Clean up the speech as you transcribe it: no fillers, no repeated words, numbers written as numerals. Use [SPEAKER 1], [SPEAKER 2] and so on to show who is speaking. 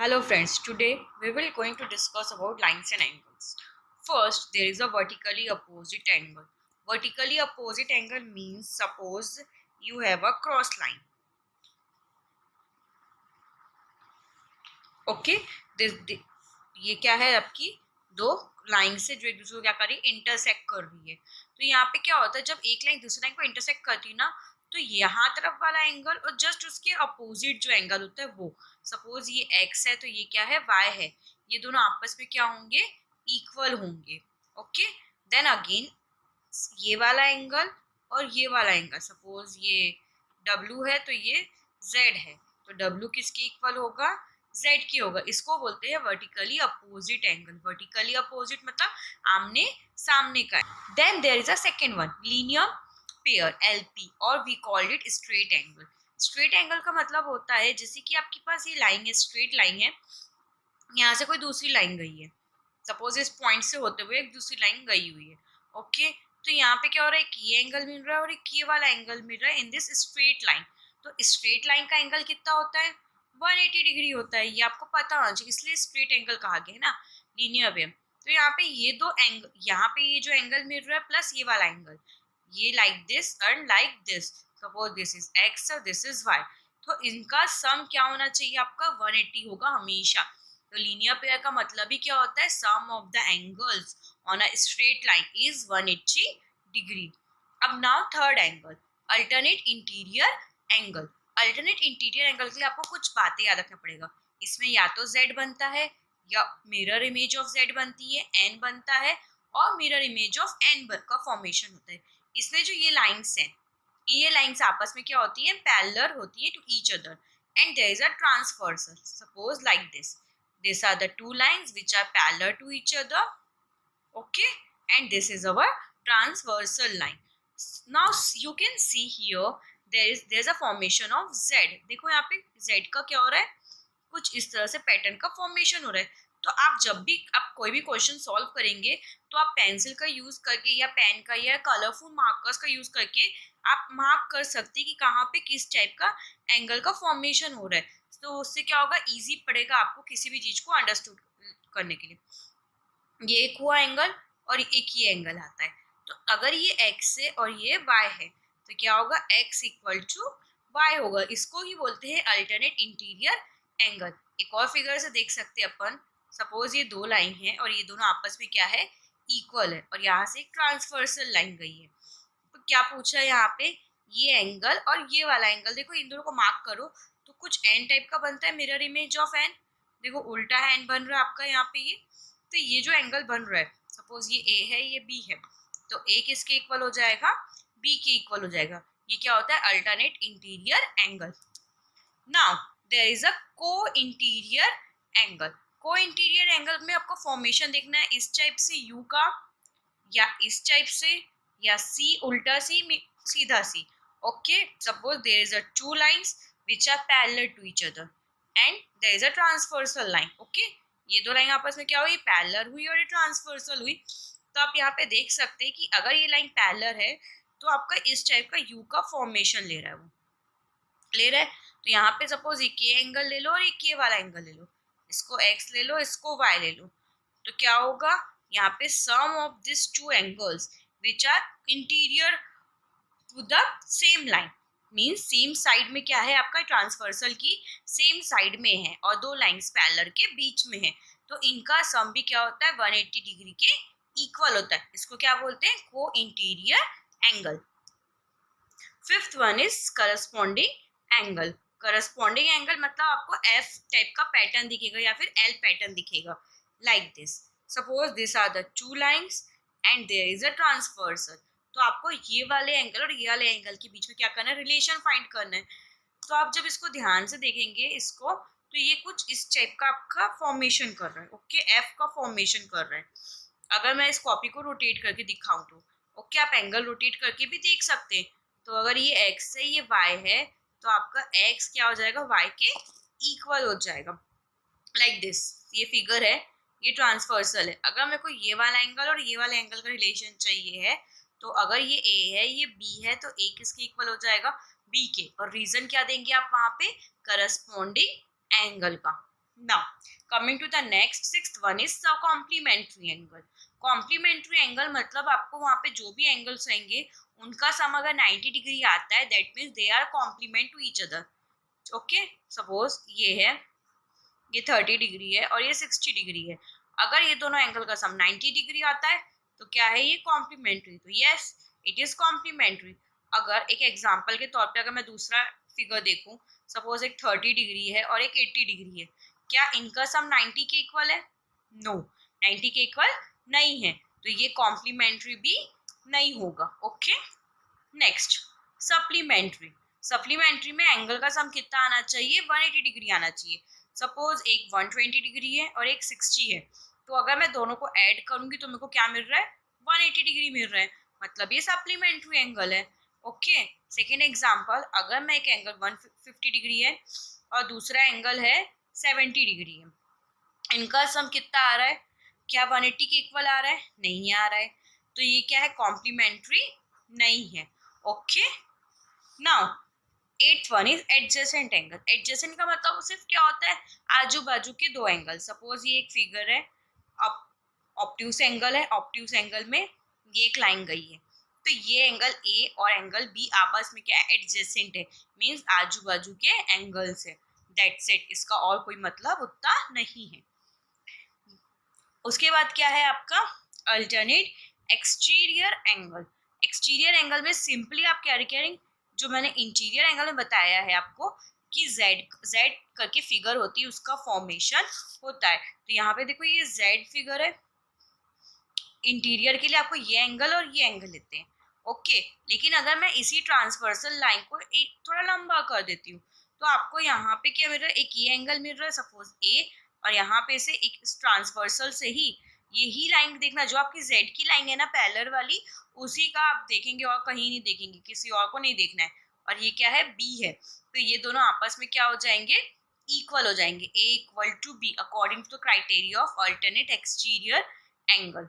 [SPEAKER 1] Hello friends, today we will going to discuss about lines and angles. First, there is a vertically opposite angle. Vertically opposite angle means suppose you have a cross line. Okay, ये क्या है आपकी दो line से जो एक दूसरे को क्या कर रही है इंटरसेक्ट कर रही है। तो यहाँ पे क्या होता है जब एक लाइन दूसरी लाइन को इंटरसेक्ट करती है ना तो यहाँ तरफ वाला एंगल और जस्ट उसके अपोजिट जो एंगल होता है वो सपोज ये x है तो ये क्या है y है, ये दोनों आपस में क्या होंगे इक्वल होंगे। ओके, देन अगेन ये वाला एंगल और ये वाला एंगल सपोज ये w है तो ये z है तो w किसके इक्वल होगा z की होगा। इसको बोलते हैं vertically opposite angle. Vertically opposite मतलब आमने सामने का। Then there is a second one linear pair LP और we called it straight angle. Straight angle का मतलब होता है जैसे कि आपके पास ये लाइन है, स्ट्रेट लाइन है, यहाँ से कोई दूसरी लाइन गई है, सपोज इस पॉइंट से होते हुए एक दूसरी लाइन गई हुई है। ओके, तो यहाँ पे क्या हो रहा है, एक ये एंगल मिल रहा है और एक ये वाला एंगल मिल रहा है इन दिस स्ट्रेट लाइन। तो स्ट्रेट लाइन का एंगल कितना होता है 180 डिग्री होता है, ये आपको पता होना चाहिए, इसलिए स्ट्रेट एंगल कहा गया है ना, लीनियर वे। तो यहाँ पे ये दो एंगल, यहाँ पे ये जो एंगल मिल रहा है प्लस ये वाला एंगल, ये like this and like this, suppose this is x और दिस इज वाई, तो इनका सम क्या होना चाहिए आपका 180 होगा हमेशा। तो लीनियर पेयर का मतलब ही क्या होता है sum of the angles on a straight line is 180 degree. अब now third angle alternate interior angle. Alternate interior angle के लिए आपको कुछ बातें याद रखना पड़ेगा। इसमें या तो z बनता है या मिरर इमेज ऑफ z बनती है, n बनता है और मिरर इमेज ऑफ n का फॉर्मेशन होता है। इसमें जो ये लाइंस हैं, ये लाइंस आपस में क्या होती है पैरेलल होती है to each other and there is a transversal suppose like this. These are the two lines which are parallel to each other. Okay, and this is our transversal line. Now you can see here there's a formation of Z. देखो यहाँ पे Z का क्या हो रहा है, कुछ इस तरह से पैटर्न का फॉर्मेशन हो रहा है। तो आप जब भी आप कोई भी क्वेश्चन सॉल्व करेंगे तो आप पेंसिल का यूज करके या पेन का या कलरफुल मार्कर्स का यूज करके आप मार्क कर सकते हैं कि कहाँ पे किस टाइप का एंगल का फॉर्मेशन हो रहा है। तो उससे क्या होगा इजी पड़ेगा आपको किसी भी चीज को अंडरस्टूड करने के लिए। ये एक हुआ एंगल और एक ये एंगल आता है, तो अगर ये x है और ये y है तो क्या होगा x इक्वल टू y होगा। इसको ही बोलते हैं अल्टरनेट इंटीरियर एंगल। एक और फिगर से देख सकते हैं अपन, सपोज ये दो लाइन है और ये दोनों आपस में क्या है इक्वल है और यहाँ से एक ट्रांसवर्सल लाइन गई है। तो क्या पूछा है यहाँ पे ये एंगल और ये वाला एंगल, देखो इन दोनों को मार्क करो तो कुछ एन टाइप का बनता है मिरर इमेज ऑफ एन। देखो उल्टा है एन बन रहा है आपका यहाँ पे ये, तो ये जो एंगल बन रहा है सपोज ये ए है ये बी है, तो ए किसके इक्वल हो जाएगा बी के इक्वल हो जाएगा। ये क्या होता है alternate interior angle. Now there is a co interior angle. Co interior angle में आपको फॉर्मेशन देखना है इस टाइप से यू का, या इस टाइप से, या सी उल्टा सी सीधा C. Okay, suppose there is a two lines which are parallel to each other and there is a transversal line. Okay, ये दो लाइन आपस में क्या हुई पैरेलल हुई और ये ट्रांसवर्सल हुई। तो आप यहाँ पे देख सकते हैं कि अगर ये लाइन पैरेलल है तो आपका इस टाइप का यू का फॉर्मेशन ले रहा है, वो ले रहा है। तो यहाँ पे सपोज एक ये एंगल ले लो और एक ये वाला एंगल ले लो, इसको x ले लो इसको y ले लो, तो क्या होगा यहाँ पे sum of this two angles which are interior to the same line means same side में क्या है आपका ट्रांसवर्सल की सेम साइड में है और दो लाइंस पैरेलल के बीच में है, तो इनका सम भी क्या होता है 180 डिग्री के इक्वल होता है। इसको क्या बोलते हैं co interior angle. Fifth one is corresponding angle. Corresponding angle मतलब आपको एफ टाइप का पैटर्न दिखेगा या फिर एल पैटर्न दिखेगा like this. Suppose this are the two lines and there is a transversal. तो आपको ये वाले एंगल और ये वाले एंगल के बीच में क्या करना है रिलेशन फाइंड करना है। तो आप जब इसको ध्यान से देखेंगे इसको तो ये कुछ इस टाइप का आपका फॉर्मेशन कर रहा है। ओके, एफ का फॉर्मेशन कर रहा है। अगर मैं इस कॉपी को रोटेट करके दिखाऊं तो ओके आप एंगल रोटेट करके भी देख सकते हैं। तो अगर ये x है ये y है तो आपका x क्या हो जाएगा y के इक्वल हो जाएगा लाइक दिस। ये फिगर है, ये ट्रांसवर्सल है। अगर मेरे को ये वाला एंगल और ये वाला एंगल का रिलेशन चाहिए है तो अगर ये a है ये b है तो a किसके इक्वल हो जाएगा b के। और रीजन क्या देंगे आप वहां पे करस्पॉन्डिंग एंगल का। Now, coming to the next sixth one is the complementary angle. Complementary angle मतलब आपको वहां पे जो भी एंगल्स रहेंगे उनका सम अगर 90 डिग्री आता है, that means they are complement to each other. Okay, suppose ये है, ये 30 डिग्री है और ये 60 डिग्री है. अगर ये दोनों एंगल का सम 90 डिग्री आता है तो क्या है ये कॉम्प्लीमेंट्री. तो यस, इट इज कॉम्प्लीमेंट्री. अगर एक एग्जांपल के तौर पे अगर मैं दूसरा फिगर देखूं, सपोज एक 30 डिग्री है और एक 80 डिग्री है, क्या इनका सम 90 के इक्वल है? नो, 90 के इक्वल नहीं है, तो ये कॉम्प्लीमेंट्री भी नहीं होगा. Okay, next supplementary. सप्लीमेंट्री में एंगल का सम कितना आना चाहिए? 180 डिग्री आना चाहिए. सपोज एक 120 डिग्री है और एक 60 है, तो अगर मैं दोनों को ऐड करूंगी तो मेरे को क्या मिल रहा है? 180 डिग्री मिल रहा है, मतलब ये सप्लीमेंट्री एंगल है. ओके, सेकेंड एग्जाम्पल, अगर मैं एक एंगल 150 डिग्री है और दूसरा एंगल है 70 डिग्री है, इनका सम कितना आ रहा है? क्या 180 के इक्वल आ रहा है? नहीं आ रहा है, तो ये क्या है? कॉम्प्लीमेंट्री नहीं है. Okay, now eighth one is adjacent angle. Adjacent का मतलब सिर्फ क्या होता है? आजू बाजू के दो एंगल. सपोज ये एक फिगर है, ऑब्ट्यूस एंगल है, ऑब्ट्यूस एंगल में ये एक लाइन गई है, तो ये एंगल ए और एंगल बी आपस में क्या है? एडजेसेंट है, मीन्स आजू बाजू के एंगल्स है. दैट्स इट, इसका और कोई मतलब उतना नहीं है. उसके बाद क्या है आपका? Alternate exterior angle. Exterior angle में सिंपली आप क्या करेंगे, जो मैंने इंटीरियर एंगल में बताया है आपको कि जेड करके फिगर होती है, उसका फॉर्मेशन होता है. तो यहाँ पे देखो ये जेड फिगर है, इंटीरियर के लिए आपको ये एंगल और ये एंगल लेते हैं. ओके, लेकिन अगर मैं इसी ट्रांसवर्सल लाइन को एक थोड़ा लंबा कर देती हूँ, तो आपको यहाँ पे क्या मिल रहा है? एक ये एंगल मिल रहा है, सपोज ए, और यहाँ पे से एक ट्रांसवर्सल से ही यही लाइन देखना, जो आपकी जेड की लाइन है ना पैरेलल वाली, उसी का आप देखेंगे और कहीं नहीं देखेंगे, किसी और को नहीं देखना है. और ये क्या है? बी है, तो ये दोनों आपस में क्या हो जाएंगे? इक्वल हो जाएंगे. A equal to B according to the criteria of alternate exterior angle.